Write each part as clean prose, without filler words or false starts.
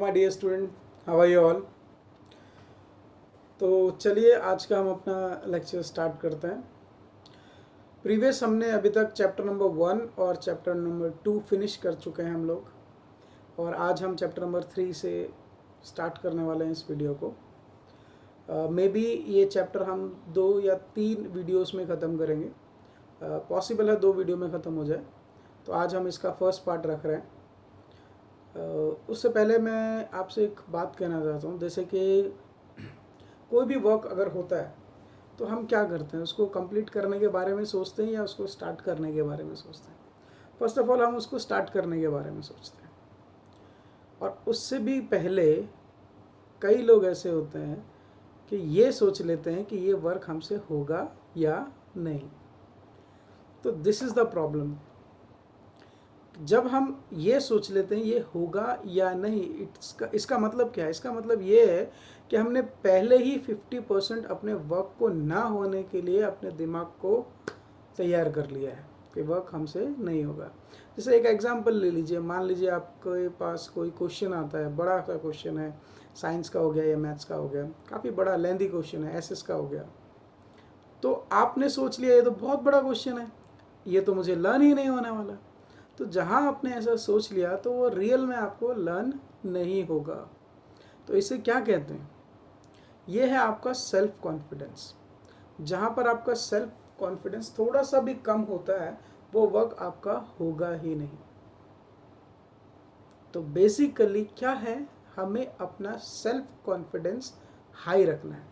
My dear student, how are you all. तो चलिए आज का हम अपना लेक्चर स्टार्ट करते हैं। प्रीवियस हमने अभी तक चैप्टर नंबर 1 और चैप्टर नंबर 2 फिनिश कर चुके हैं हम लोग, और आज हम चैप्टर नंबर 3 से स्टार्ट करने वाले हैं इस वीडियो को। मे बी ये चैप्टर हम 2 या 3 वीडियोस में ख़त्म करेंगे। पॉसिबल है 2 वीडियो में ख़त्म हो जाए, तो आज हम इसका फर्स्ट पार्ट रख रहे हैं। उससे पहले मैं आपसे एक बात कहना चाहता हूँ, जैसे कि कोई भी वर्क अगर होता है तो हम क्या करते हैं, उसको कंप्लीट करने के बारे में सोचते हैं या उसको स्टार्ट करने के बारे में सोचते हैं। फर्स्ट ऑफ ऑल हम उसको स्टार्ट करने के बारे में सोचते हैं, और उससे भी पहले कई लोग ऐसे होते हैं कि ये सोच लेते हैं कि ये वर्क हमसे होगा या नहीं। तो दिस इज़ द प्रॉब्लम। जब हम ये सोच लेते हैं ये होगा या नहीं, इसका मतलब क्या है? इसका मतलब ये है कि हमने पहले ही 50% अपने वर्क को ना होने के लिए अपने दिमाग को तैयार कर लिया है कि वर्क हमसे नहीं होगा। जैसे एक एग्जांपल ले लीजिए, मान लीजिए आपके पास कोई क्वेश्चन आता है, बड़ा सा क्वेश्चन है, साइंस का हो गया या मैथ्स का हो गया, काफ़ी बड़ा लेंथी क्वेश्चन है, एसएस का हो गया। तो आपने सोच लिया ये तो बहुत बड़ा क्वेश्चन है, ये तो मुझे लर्न ही नहीं होने वाला। तो जहाँ आपने ऐसा सोच लिया तो वो रियल में आपको लर्न नहीं होगा। तो इसे क्या कहते हैं? ये है आपका सेल्फ कॉन्फिडेंस। जहाँ पर आपका सेल्फ कॉन्फिडेंस थोड़ा सा भी कम होता है, वो वर्क आपका होगा ही नहीं। तो बेसिकली क्या है, हमें अपना सेल्फ कॉन्फिडेंस हाई रखना है।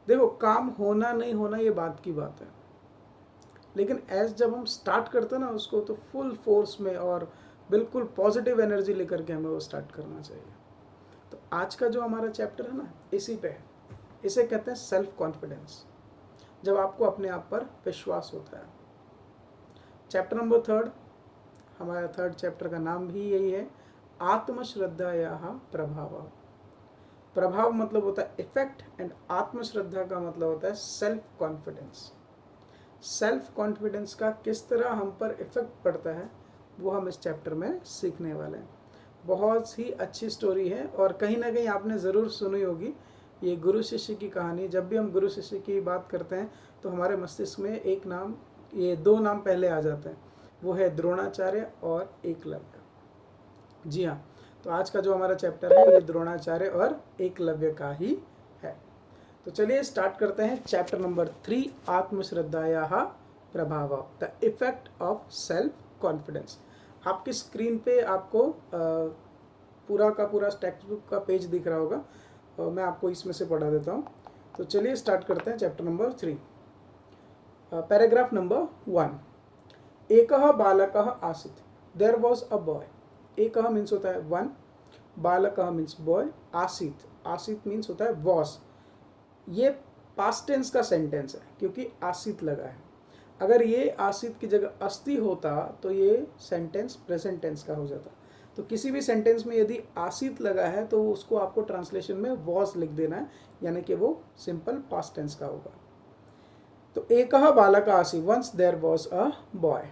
देखो, काम होना नहीं होना ये बात की बात है, लेकिन जब हम स्टार्ट करते हैं ना उसको, तो फुल फोर्स में और बिल्कुल पॉजिटिव एनर्जी लेकर के हमें वो स्टार्ट करना चाहिए। तो आज का जो हमारा चैप्टर है ना, इसी पे है। इसे कहते हैं सेल्फ कॉन्फिडेंस, जब आपको अपने आप पर विश्वास होता है। चैप्टर नंबर 3, हमारा 3rd चैप्टर का नाम भी यही है, आत्मश्रद्धायाः प्रभाव। प्रभाव मतलब होता है इफेक्ट, एंड आत्मश्रद्धा का मतलब होता है सेल्फ कॉन्फिडेंस। सेल्फ कॉन्फिडेंस का किस तरह हम पर इफेक्ट पड़ता है वो हम इस चैप्टर में सीखने वाले हैं। बहुत ही अच्छी स्टोरी है, और कहीं ना कहीं आपने ज़रूर सुनी होगी ये गुरु शिष्य की कहानी। जब भी हम गुरु शिष्य की बात करते हैं तो हमारे मस्तिष्क में एक नाम, ये 2 नाम पहले आ जाते हैं, वो है द्रोणाचार्य और एकलव्य। जी हाँ, तो आज का जो हमारा चैप्टर है ये द्रोणाचार्य और एकलव्य का ही है। तो चलिए स्टार्ट करते हैं चैप्टर नंबर 3, आत्मश्रद्धायाः प्रभाव, the effect of self confidence. आपकी स्क्रीन पे आपको पूरा का पूरा टेक्स्ट बुक का पेज दिख रहा होगा, और मैं आपको इसमें से पढ़ा देता हूँ। तो चलिए स्टार्ट करते हैं चैप्टर नंबर 3। पैराग्राफ नंबर 1, एकः बालकः आसीत्, देयर वाज अ बॉय। एकः मीन्स होता है 1, बालकः मीन्स बॉय, आसीत्, आसीत् मीन्स होता है वॉज। ये पास्ट टेंस का सेंटेंस है क्योंकि आसित लगा है। अगर ये आसित की जगह अस्ति होता तो ये सेंटेंस प्रेजेंट टेंस का हो जाता। तो किसी भी सेंटेंस में यदि आसित लगा है तो उसको आपको ट्रांसलेशन में वॉज लिख देना है, यानी कि वो सिंपल पास्ट टेंस का होगा। तो एकः बालकः आसीत्, once there was a boy,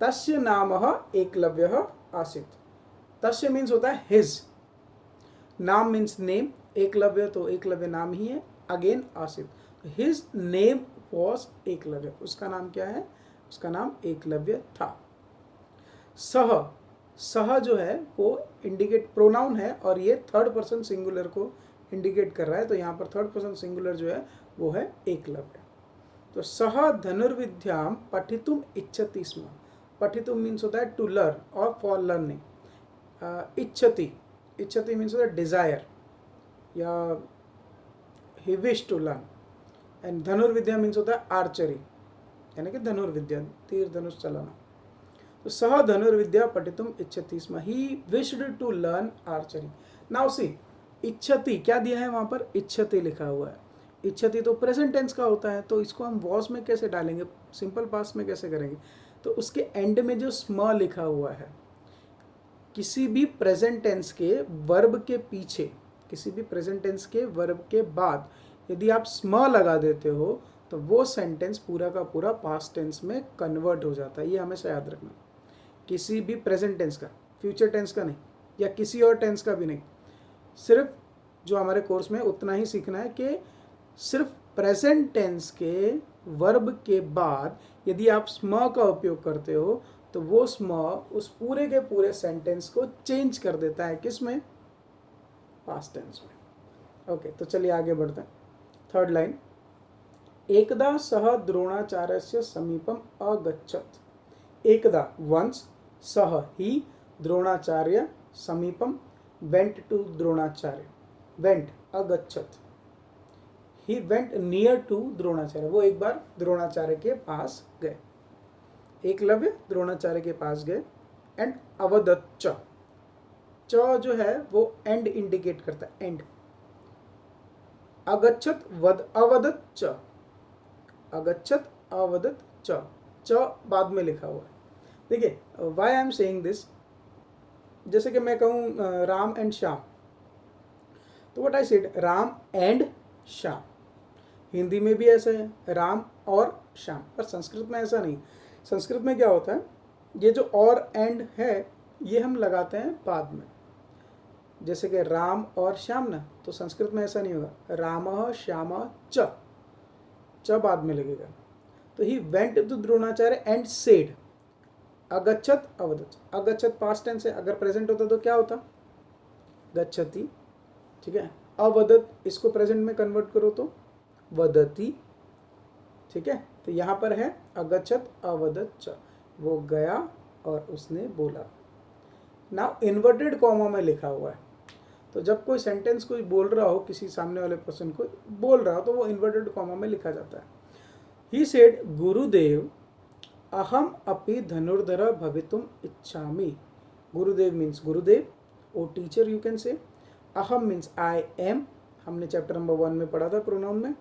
तस्य नामः एकलव्यः आसीत्। तस्य मीन्स होता है हिज, नाम मीन्स नेम, एकलव्य तो एकलव्य नाम ही है, again Asti, his name was Eklavya. उसका नाम क्या है? उसका नाम एकलव्य था। सह, सह जो है वो इंडिकेट प्रोनाउन है, और ये 3rd पर्सन सिंगुलर को इंडिकेट कर रहा है। तो यहाँ पर 3rd पर्सन सिंगुलर जो है वो है एकलव्य। तो सह धनुर्विद्याम पठितुम इच्छति स्म। पठितुम मीन्स होता है टू लर्न और फॉर लर्निंग। इच्छति, इच्छति मीन्स होता है डिजायर या he wish to learn, and धनुर्विद्या मीन्स होता है आर्चरी, यानी कि धनुर्विद्या, तीर धनुष चलाना। तो सह धनुर्विद्या पठितुम इच्छति स्म, he wished to learn archery. Now see, इच्छति क्या दिया है वहाँ पर? इच्छति लिखा हुआ है। इच्छति तो प्रेजेंट टेंस का होता है, तो इसको हम वॉज में कैसे डालेंगे, सिंपल पास्ट में कैसे करेंगे? तो उसके एंड में जो स्म लिखा हुआ है, किसी भी प्रेजेंट टेंस के वर्ब के पीछे, किसी भी प्रेजेंट टेंस के वर्ब के बाद यदि आप स्म लगा देते हो तो वो सेंटेंस पूरा का पूरा पास्ट टेंस में कन्वर्ट हो जाता है। ये हमेशा याद रखना, किसी भी प्रेजेंट टेंस का, फ्यूचर टेंस का नहीं। या किसी और टेंस का भी नहीं। सिर्फ जो हमारे कोर्स में उतना ही सीखना है कि सिर्फ प्रेजेंट टेंस के वर्ब के बाद यदि आप स्म का उपयोग करते हो तो वो स्म उस पूरे के पूरे सेंटेंस को चेंज कर देता है, किस में? पास्ट टेंस में। ओके, तो चलिए आगे बढ़ते हैं। थर्ड लाइन, एकदा सह द्रोणाचार्यस्य समीपम अगच्छत्। एकदा, वंस, सह ही, द्रोणाचार्य, समीपम, वेंट टू द्रोणाचार्य, वेंट, अगच्छत्, he went near to Dronacharya, वो एक बार द्रोणाचार्य के पास गए। एकलव्य द्रोणाचार्य के पास गए। एंड अवदत् च, च जो है वो एंड इंडिकेट करता है, एंड। अगच्छत् अवदत् च, अगच्छत् अवदत् च, च बाद में लिखा हुआ है। देखिए, why I am saying this, जैसे कि मैं कहूँ राम एंड श्याम, तो what I said, Ram and Shyam. Hindi में भी ऐसा है, राम और श्याम, पर संस्कृत में ऐसा नहीं। संस्कृत में क्या होता है, ये जो और एंड है ये हम लगाते हैं बाद में। जैसे कि राम और श्याम ना, तो संस्कृत में ऐसा नहीं होगा, रामः श्यामः च, च बाद में लगेगा। तो he went to Dronacharya and said, अगच्छत् अवदत्। अगच्छत् पास्ट टेंस है, अगर प्रेजेंट होता तो क्या होता, गच्छति, ठीक है। अवदत् इसको प्रेजेंट में कन्वर्ट करो तो वदति, ठीक है। तो यहाँ पर है अगच्छत् अवदत् च, वो गया और उसने बोला। नाउ इन्वर्टेड कॉमा में लिखा हुआ है, तो जब कोई सेंटेंस कोई बोल रहा हो, किसी सामने वाले पर्सन को बोल रहा हो, तो वो इन्वर्टेड कॉमा में लिखा जाता है। ही सेड गुरुदेव अहम अपि धनुर्धर भवितुम इच्छामि। गुरुदेव means Gurudev, O teacher you can से। अहम मीन्स आई एम, हमने चैप्टर नंबर 1 में पढ़ा था प्रोनाउन में।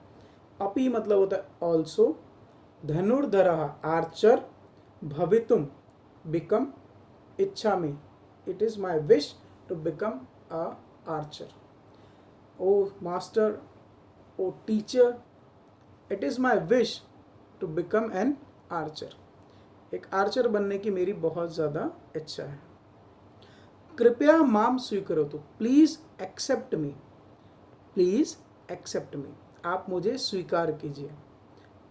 अपि मतलब होता है ऑल्सो, धनुर्धर आर्चर, भवितुम बिकम, इच्छामि it is my wish to become a archer. O master, O teacher, it is my wish to become an archer. एक आर्चर बनने की मेरी बहुत ज़्यादा इच्छा है। कृपया माम स्वीकरोतु, please accept me, please accept me, आप मुझे स्वीकार कीजिए।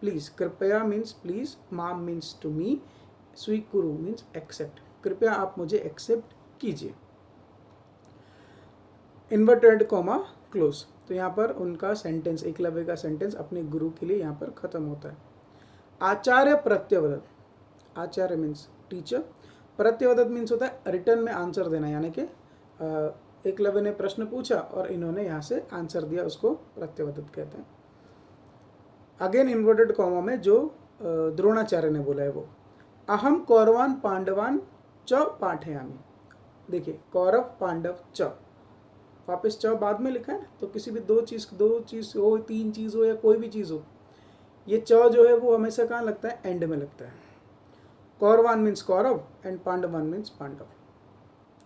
प्लीज, कृपया मीन्स प्लीज, माम मीन्स टू मी, स्वीकुरु मीन्स एक्सेप्ट, कृपया आप मुझे एक्सेप्ट कीजिए। इन्वर्टेड कॉमा क्लोज, तो यहाँ पर उनका सेंटेंस, एकलव्य का सेंटेंस अपने गुरु के लिए यहाँ पर खत्म होता है। आचार्य प्रत्यवदत, आचार्य मीन्स टीचर, प्रत्यवदत मीन्स होता है रिटर्न में आंसर देना, यानी कि एकलव्य ने प्रश्न पूछा और इन्होंने यहाँ से आंसर दिया, उसको प्रत्यवदत कहते हैं। अगेन इन्वर्टेड कॉमा में जो द्रोणाचार्य ने बोला है वो, अहम कौरवान पांडवान च पाठयामि। देखिए, कौरव पांडव च, वापस च बाद में लिखा है ना, तो किसी भी दो चीज़ हो, तीन चीज़ हो या कोई भी चीज़ हो, ये च जो है वो हमेशा कहाँ लगता है, एंड में लगता है। कौरवान मीन्स कौरव एंड पांडवान मीन्स पांडव,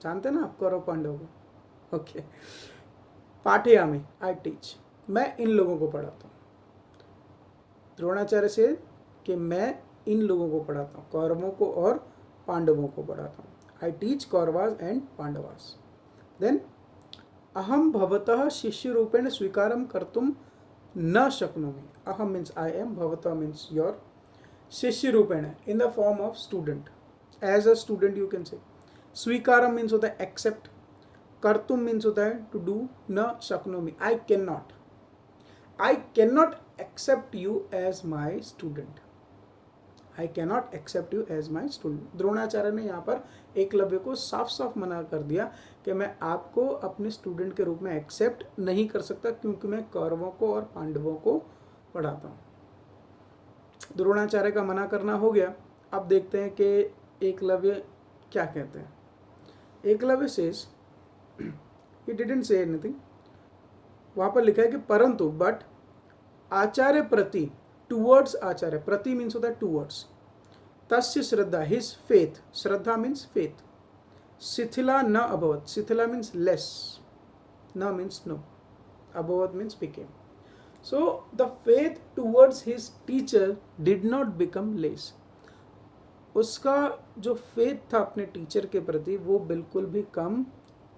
जानते हैं ना आप कौरव पांडव को, ओके। पाठयामि, आई टीच, मैं इन लोगों को पढ़ाता हूँ। द्रोणाचार्य से कि मैं इन लोगों को पढ़ाता हूँ, कौरवों को और पांडवों को पढ़ाता हूँ। I teach Kauravas and Pandavas. Then अहम भवतः शिष्य रूपेण स्वीकारम कर्तुम न शक्नोमि। अहम मीन्स आई एम, भवतः मीन्स योर, शिष्य रूपेण in the form of student, as a student you can say. स्वीकारम मीन्स होता है एक्सेप्ट, कर्तुम मीन्स होता है टू डू, न शक्नोमि I can not accept you as my student, I cannot accept you as my student। Dronacharya ने यहाँ पर एकलव्य को साफ साफ मना कर दिया कि मैं आपको अपने स्टूडेंट के रूप में एक्सेप्ट नहीं कर सकता, क्योंकि मैं कौरवों को और पांडवों को पढ़ाता हूँ। द्रोणाचार्य का मना करना हो गया। अब देखते हैं कि एकलव्य क्या कहते हैं। Eklavya says, he didn't say anything, वहाँ पर लिखा है कि परंतु, बट आचार्य प्रति, टूवर्ड्स आचार्य, प्रति मीन्स होता है टूवर्ड्स, तस्य श्रद्धा, हिज फेथ, श्रद्धा मीन्स फेथ, शिथिला न अभवत, शिथिला मीन्स लेस, न मीन्स नो, अभवत means became. So the faith towards his teacher did not become less, उसका जो फेथ था अपने टीचर के प्रति वो बिल्कुल भी कम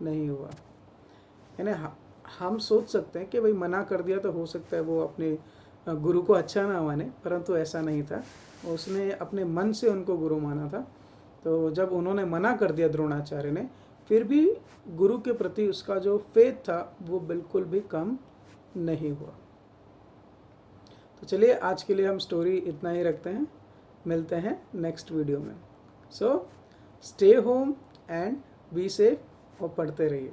नहीं हुआ। यानी हम सोच सकते हैं कि भाई मना कर दिया तो हो सकता है वो अपने गुरु को अच्छा ना माने, परंतु ऐसा नहीं था। उसने अपने मन से उनको गुरु माना था। तो जब उन्होंने मना कर दिया द्रोणाचार्य ने, फिर भी गुरु के प्रति उसका जो फेथ था वो बिल्कुल भी कम नहीं हुआ। तो चलिए आज के लिए हम स्टोरी इतना ही रखते हैं, मिलते हैं नेक्स्ट वीडियो में। So stay home and be safe और पढ़ते रहिए।